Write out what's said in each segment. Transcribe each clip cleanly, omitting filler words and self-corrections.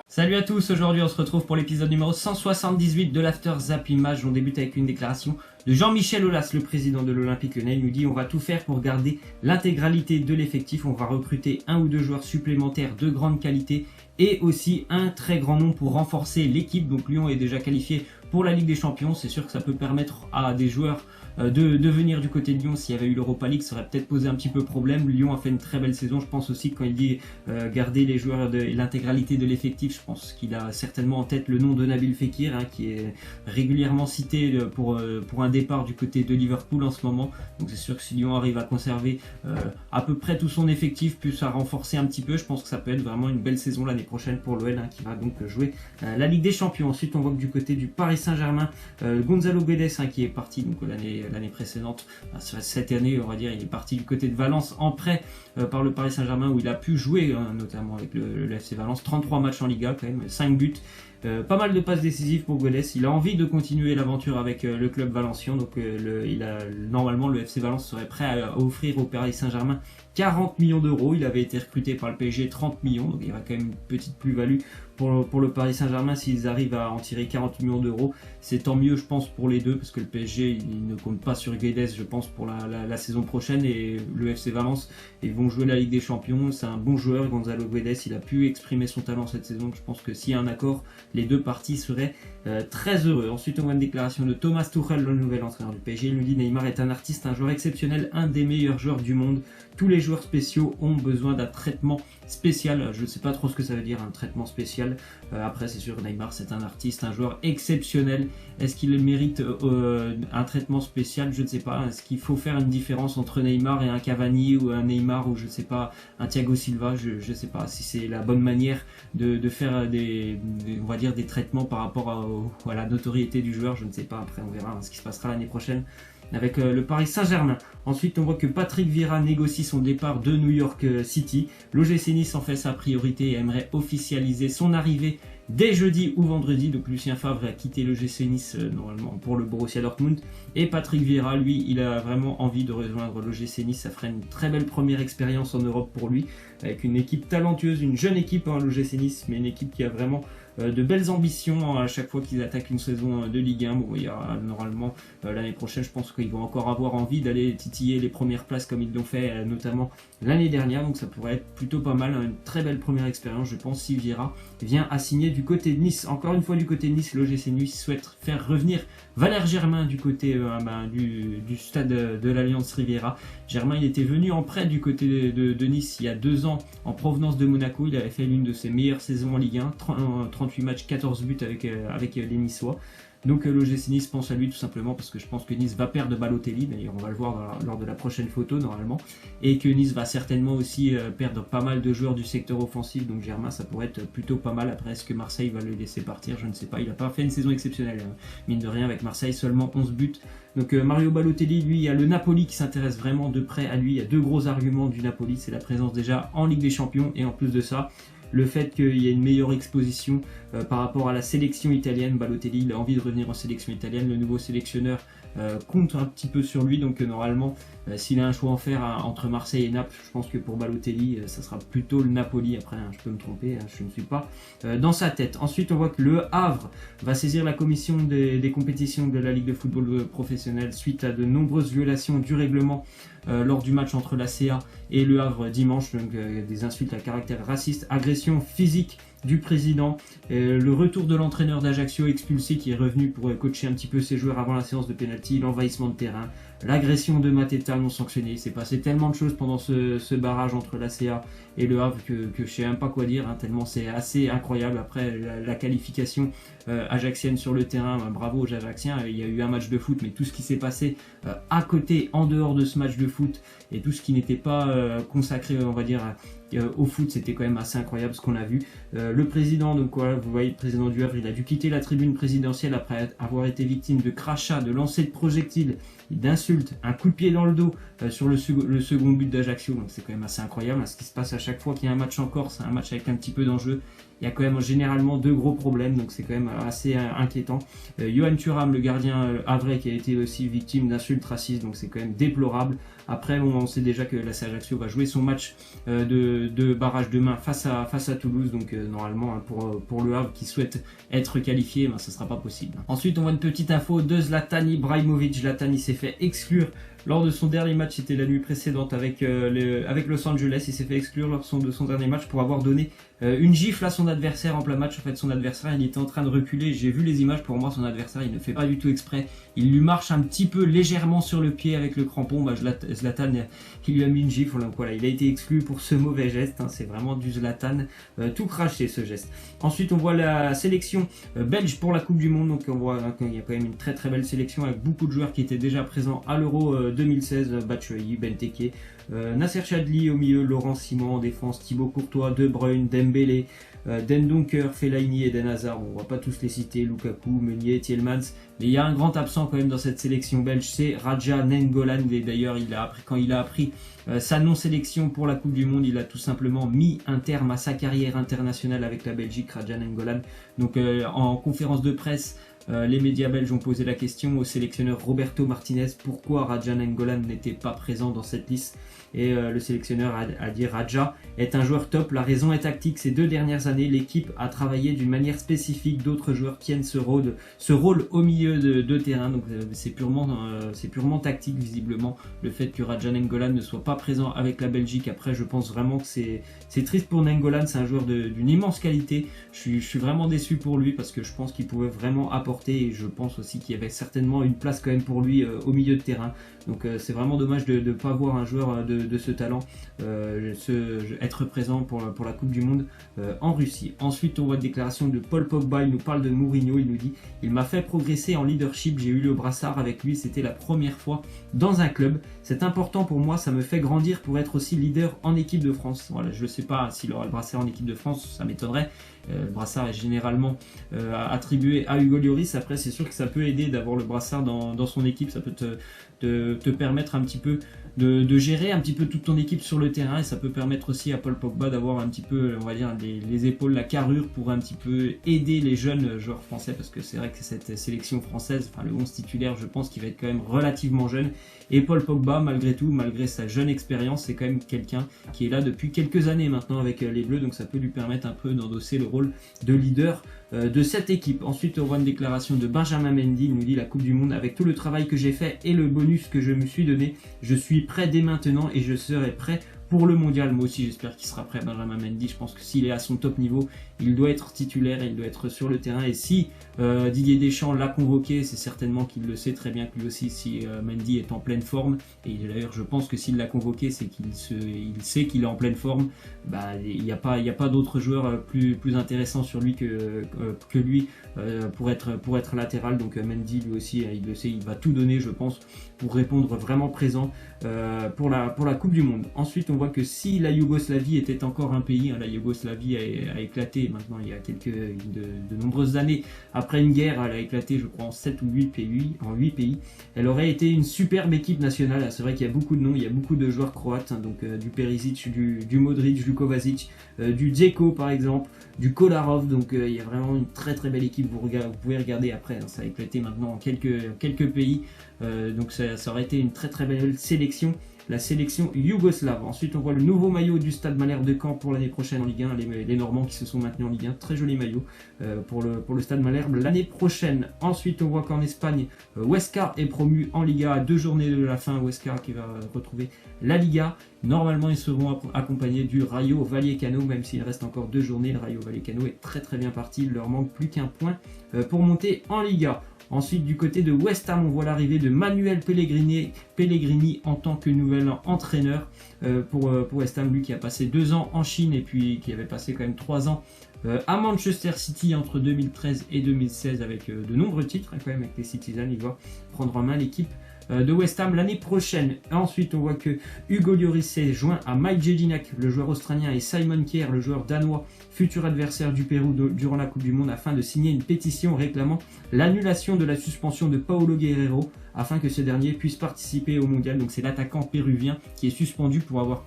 Salut à tous, aujourd'hui on se retrouve pour l'épisode numéro 178 de l'After Zapping Match. On débute avec une déclaration de Jean-Michel Aulas, le président de l'Olympique Lyonnais. Il nous dit: on va tout faire pour garder l'intégralité de l'effectif, on va recruter 1 ou 2 joueurs supplémentaires de grande qualité et aussi un très grand nom pour renforcer l'équipe. Donc Lyon est déjà qualifié pour la Ligue des Champions, c'est sûr que ça peut permettre à des joueurs de venir du côté de Lyon. S'il y avait eu l'Europa League, ça aurait peut-être posé un petit peu problème. Lyon a fait une très belle saison. Je pense aussi que quand il dit garder les joueurs et l'intégralité de l'effectif, je pense qu'il a certainement en tête le nom de Nabil Fekir, qui est régulièrement cité pour un départ du côté de Liverpool en ce moment. Donc c'est sûr que si Lyon arrive à conserver à peu près tout son effectif, plus à renforcer un petit peu, je pense que ça peut être vraiment une belle saison l'année prochaine pour l'OL, qui va donc jouer la Ligue des Champions. Ensuite on voit que du côté du Paris Saint-Germain, Gonzalo Guedes, qui est parti donc l'année précédente, cette année on va dire, il est parti du côté de Valence en prêt par le Paris Saint-Germain, où il a pu jouer notamment avec le FC Valence, 33 matchs en Liga quand même, 5 buts. Pas mal de passes décisives pour Guedes. Il a envie de continuer l'aventure avec le club valencien. Donc normalement le FC Valence serait prêt à offrir au Paris Saint-Germain 40 millions d'euros. Il avait été recruté par le PSG 30 millions. Donc il y aura quand même une petite plus-value pour le Paris Saint-Germain. S'ils arrivent à en tirer 40 millions d'euros, c'est tant mieux, je pense, pour les deux, parce que le PSG il ne compte pas sur Guedes, je pense, pour la saison prochaine. Et le FC Valence, ils vont jouer la Ligue des Champions. C'est un bon joueur, Gonzalo Guedes. Il a pu exprimer son talent cette saison. Je pense que s'il y a un accord, les deux parties seraient très heureux. Ensuite, on voit une déclaration de Thomas Tuchel, le nouvel entraîneur du PSG. Il nous dit: Neymar est un artiste, un joueur exceptionnel, un des meilleurs joueurs du monde. Tous les joueurs spéciaux ont besoin d'un traitement spécial. Je ne sais pas trop ce que ça veut dire, un traitement spécial. Après, c'est sûr, Neymar, c'est un artiste, un joueur exceptionnel. Est-ce qu'il mérite un traitement spécial? Je ne sais pas. Est-ce qu'il faut faire une différence entre Neymar et un Cavani, ou un Neymar, ou je ne sais pas, un Thiago Silva? Je ne sais pas si c'est la bonne manière de faire on va dire des traitements par rapport à la notoriété du joueur. Je ne sais pas. Après, on verra ce qui se passera l'année prochaine avec le Paris Saint-Germain. Ensuite, on voit que Patrick Vieira négocie son départ de New York City. L'OGC Nice en fait sa priorité et aimerait officialiser son arrivée dès jeudi ou vendredi. Donc Lucien Favre a quitté l'OGC Nice normalement pour le Borussia Dortmund. Et Patrick Vieira, lui, il a vraiment envie de rejoindre l'OGC Nice. Ça ferait une très belle première expérience en Europe pour lui, avec une équipe talentueuse, une jeune équipe, l'OGC Nice, mais une équipe qui a vraiment de belles ambitions à chaque fois qu'ils attaquent une saison de Ligue 1. Bon, il y a normalement l'année prochaine, je pense qu'ils vont encore avoir envie d'aller titiller les premières places comme ils l'ont fait notamment l'année dernière. Donc ça pourrait être plutôt pas mal, une très belle première expérience, je pense, si Vieira vient à signer du côté de Nice. Encore une fois, du côté de Nice, l'OGC Nice souhaite faire revenir Valère Germain du côté du stade de l'Alliance Riviera. Germain, il était venu en prêt du côté de Nice il y a 2 ans en provenance de Monaco. Il avait fait l'une de ses meilleures saisons en Ligue 1, 38 matchs, 14 buts avec les Niçois. Donc l'OGC Nice pense à lui tout simplement parce que je pense que Nice va perdre Balotelli, d'ailleurs on va le voir lors de la prochaine photo normalement, et que Nice va certainement aussi perdre pas mal de joueurs du secteur offensif. Donc Germain, ça pourrait être plutôt pas mal. Après, est-ce que Marseille va le laisser partir? Je ne sais pas, il n'a pas fait une saison exceptionnelle, mine de rien, avec Marseille, seulement 11 buts. Donc Mario Balotelli, lui, il y a le Napoli qui s'intéresse vraiment de près à lui. Il y a 2 gros arguments du Napoli, c'est la présence déjà en Ligue des Champions, et en plus de ça, le fait qu'il y ait une meilleure exposition par rapport à la sélection italienne. Balotelli, il a envie de revenir en sélection italienne. Le nouveau sélectionneur compte un petit peu sur lui. Donc normalement, s'il a un choix à faire entre Marseille et Naples, je pense que pour Balotelli, ça sera plutôt le Napoli. Après, je peux me tromper, je ne suis pas dans sa tête. Ensuite, on voit que le Havre va saisir la commission des compétitions de la Ligue de football professionnel suite à de nombreuses violations du règlement lors du match entre la CA et le Havre dimanche. Donc des insultes à caractère raciste, agression physique du président, le retour de l'entraîneur d'Ajaccio expulsé qui est revenu pour coacher un petit peu ses joueurs avant la séance de pénalty, l'envahissement de terrain, l'agression de Mateta non sanctionnée. Il s'est passé tellement de choses pendant ce barrage entre la CA et le Havre que je ne sais même pas quoi dire, tellement c'est assez incroyable. Après la qualification ajaxienne sur le terrain, bravo aux Ajaxiens. Il y a eu un match de foot, mais tout ce qui s'est passé à côté, en dehors de ce match de foot, et tout ce qui n'était pas consacré, on va dire, au foot, c'était quand même assez incroyable ce qu'on a vu. Le président, donc voilà, vous voyez, le président du Havre, il a dû quitter la tribune présidentielle après avoir été victime de crachats, de lancers de projectiles, d'insultes, un coup de pied dans le dos sur le second but d'Ajaccio. Donc c'est quand même assez incroyable ce qui se passe à chaque fois qu'il y a un match en Corse, un match avec un petit peu d'enjeu. il y a quand même généralement 2 gros problèmes, donc c'est quand même assez inquiétant. Yoann Thuram, le gardien havrais, qui a été aussi victime d'insultes racistes, donc c'est quand même déplorable. Après, on sait déjà que l'AC Ajaccio va jouer son match de barrage demain face à Toulouse, donc normalement pour le Havre qui souhaite être qualifié, ça ne sera pas possible. Ensuite, on voit une petite info de Zlatan Ibrahimovic. Zlatan, il s'est fait exclure lors de son dernier match, c'était la nuit précédente avec Los Angeles. Il s'est fait exclure lors de son dernier match pour avoir donné une gifle à son adversaire en plein match. En fait, son adversaire, il était en train de reculer. J'ai vu les images. Pour moi, son adversaire, il ne fait pas du tout exprès. Il lui marche un petit peu légèrement sur le pied avec le crampon. Zlatan, il lui a mis une gifle. Donc voilà, il a été exclu pour ce mauvais geste. C'est vraiment du Zlatan tout craché, ce geste. Ensuite, on voit la sélection belge pour la Coupe du Monde. Donc on voit qu'il y a quand même une très très belle sélection avec beaucoup de joueurs qui étaient déjà présents à l'Euro 2016, Batshuayi, Benteke, Nasser Chadli au milieu, Laurent Simon en défense, Thibaut Courtois, De Bruyne, Dembélé, Dendoncker, Fellaini, Eden Hazard. Bon, on va pas tous les citer, Lukaku, Meunier, Tielemans, mais il y a un grand absent quand même dans cette sélection belge, c'est Radja Nainggolan. D'ailleurs, quand il a appris sa non-sélection pour la Coupe du Monde, il a tout simplement mis un terme à sa carrière internationale avec la Belgique, Radja Nainggolan. Donc en conférence de presse, les médias belges ont posé la question au sélectionneur Roberto Martinez pourquoi Radja Nainggolan n'était pas présent dans cette liste. Et le sélectionneur a dit Radja est un joueur top, la raison est tactique. Ces 2 dernières années, l'équipe a travaillé d'une manière spécifique, d'autres joueurs tiennent ce rôle au milieu de terrain. Donc c'est purement tactique visiblement, le fait que Radja Nainggolan ne soit pas présent avec la Belgique. Après, je pense vraiment que c'est triste pour Nainggolan, c'est un joueur d'une immense qualité. Je suis vraiment déçu pour lui parce que je pense qu'il pouvait vraiment apporter, et je pense aussi qu'il y avait certainement une place quand même pour lui au milieu de terrain. Donc c'est vraiment dommage de ne pas voir un joueur de ce talent être présent pour la Coupe du Monde en Russie. Ensuite, on voit une déclaration de Paul Pogba. Il nous parle de Mourinho. Il nous dit « Il m'a fait progresser en leadership. J'ai eu le brassard avec lui. C'était la première fois dans un club. C'est important pour moi. Ça me fait grandir pour être aussi leader en équipe de France. » Voilà, je ne sais pas s'il aura le brassard en équipe de France. Ça m'étonnerait. Le brassard est généralement attribué à Hugo Lloris. Après, c'est sûr que ça peut aider d'avoir le brassard dans son équipe. Ça peut te permettre un petit peu de gérer un petit peu toute ton équipe sur le terrain, et ça peut permettre aussi à Paul Pogba d'avoir un petit peu, on va dire, les épaules, la carrure pour un petit peu aider les jeunes joueurs français, parce que c'est vrai que cette sélection française, enfin le 11 titulaire, je pense qu'il va être quand même relativement jeune, et Paul Pogba, malgré tout, malgré sa jeune expérience, c'est quand même quelqu'un qui est là depuis quelques années maintenant avec les Bleus, donc ça peut lui permettre un peu d'endosser le rôle de leader de cette équipe. Ensuite, on voit une déclaration de Benjamin Mendy. Il nous dit: la Coupe du Monde, avec tout le travail que j'ai fait et le bonus que je me suis donné, je suis prêt dès maintenant et je serai prêt pour le mondial. Moi aussi, j'espère qu'il sera prêt, Benjamin Mendy. Je pense que s'il est à son top niveau, il doit être titulaire et il doit être sur le terrain. Et si Didier Deschamps l'a convoqué, c'est certainement qu'il le sait très bien que lui aussi, si Mendy est en pleine forme. Et d'ailleurs, je pense que s'il l'a convoqué, c'est qu'il sait qu'il est en pleine forme. Bah, il n'y a pas d'autres joueurs plus intéressants sur lui que lui pour être latéral. Donc Mendy, lui aussi, il le sait, il va tout donner, je pense, pour répondre vraiment présent pour la Coupe du Monde. Ensuite, on voit que si la Yougoslavie était encore un pays, la Yougoslavie a éclaté maintenant il y a de nombreuses années, après une guerre, elle a éclaté je crois en 7 ou 8 pays, elle aurait été une superbe équipe nationale. C'est vrai qu'il y a beaucoup de noms, il y a beaucoup de joueurs croates, donc du Perisic, du Modric, du Kovacic, du Dzeko par exemple, du Kolarov, donc il y a vraiment une très très belle équipe. Vous pouvez regarder après, ça a éclaté maintenant en quelques pays, donc ça aurait été une très très belle sélection, la sélection yougoslave. Ensuite, on voit le nouveau maillot du Stade Malherbe de Caen pour l'année prochaine en Ligue 1, les Normands qui se sont maintenus en Ligue 1, très joli maillot pour le Stade Malherbe l'année prochaine. Ensuite, on voit qu'en Espagne, Huesca est promu en Liga à 2 journées de la fin. Huesca qui va retrouver la Liga. Normalement, ils seront accompagnés du Rayo Vallecano, même s'il reste encore 2 journées. Le Rayo Vallecano est très très bien parti, il leur manque plus qu'un point pour monter en Liga. Ensuite, du côté de West Ham, on voit l'arrivée de Manuel Pellegrini en tant que nouvel entraîneur pour West Ham, lui qui a passé 2 ans en Chine et puis qui avait passé quand même 3 ans à Manchester City entre 2013 et 2016 avec de nombreux titres quand même avec les Citizens. Il va prendre en main l'équipe de West Ham l'année prochaine. Ensuite, on voit que Hugo Lloris s'est joint à Mike Jedinak, le joueur australien, et Simon Kjær, le joueur danois, futur adversaire du Pérou durant la Coupe du Monde, afin de signer une pétition réclamant l'annulation de la suspension de Paulo Guerrero afin que ce dernier puisse participer au mondial. Donc c'est l'attaquant péruvien qui est suspendu pour avoir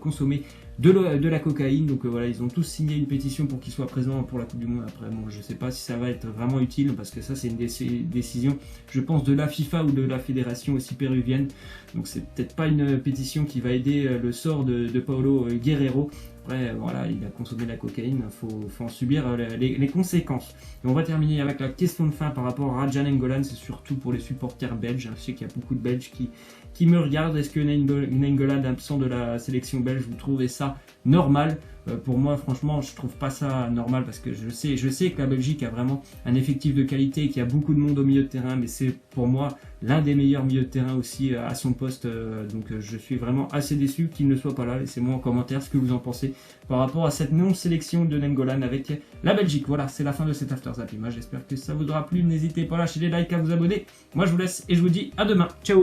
consommé de la cocaïne. Donc voilà, ils ont tous signé une pétition pour qu'il soit présent pour la Coupe du Monde. Après, bon, je sais pas si ça va être vraiment utile parce que ça c'est une décision, je pense, de la FIFA ou de la fédération aussi péruvienne. Donc c'est peut-être pas une pétition qui va aider le sort de Paolo Guerrero. Après, voilà, il a consommé de la cocaïne, faut en subir les conséquences. Et on va terminer avec la question de fin par rapport à Radja Nainggolan, c'est surtout pour les supporters belges. Je sais qu'il y a beaucoup de Belges qui me regardent. Est-ce que Nainggolan, absent de la sélection belge, vous trouvez ça normal? Pour moi, franchement, je trouve pas ça normal parce que je sais que la Belgique a vraiment un effectif de qualité et qu'il y a beaucoup de monde au milieu de terrain, mais c'est pour moi l'un des meilleurs milieux de terrain aussi à son poste. Donc je suis vraiment assez déçu qu'il ne soit pas là. Laissez-moi en commentaire ce que vous en pensez par rapport à cette non-sélection de Nainggolan avec la Belgique. Voilà, c'est la fin de cet After Zap Image. J'espère que ça vous aura plu. N'hésitez pas à lâcher des likes, à vous abonner. Moi, je vous laisse et je vous dis à demain. Ciao!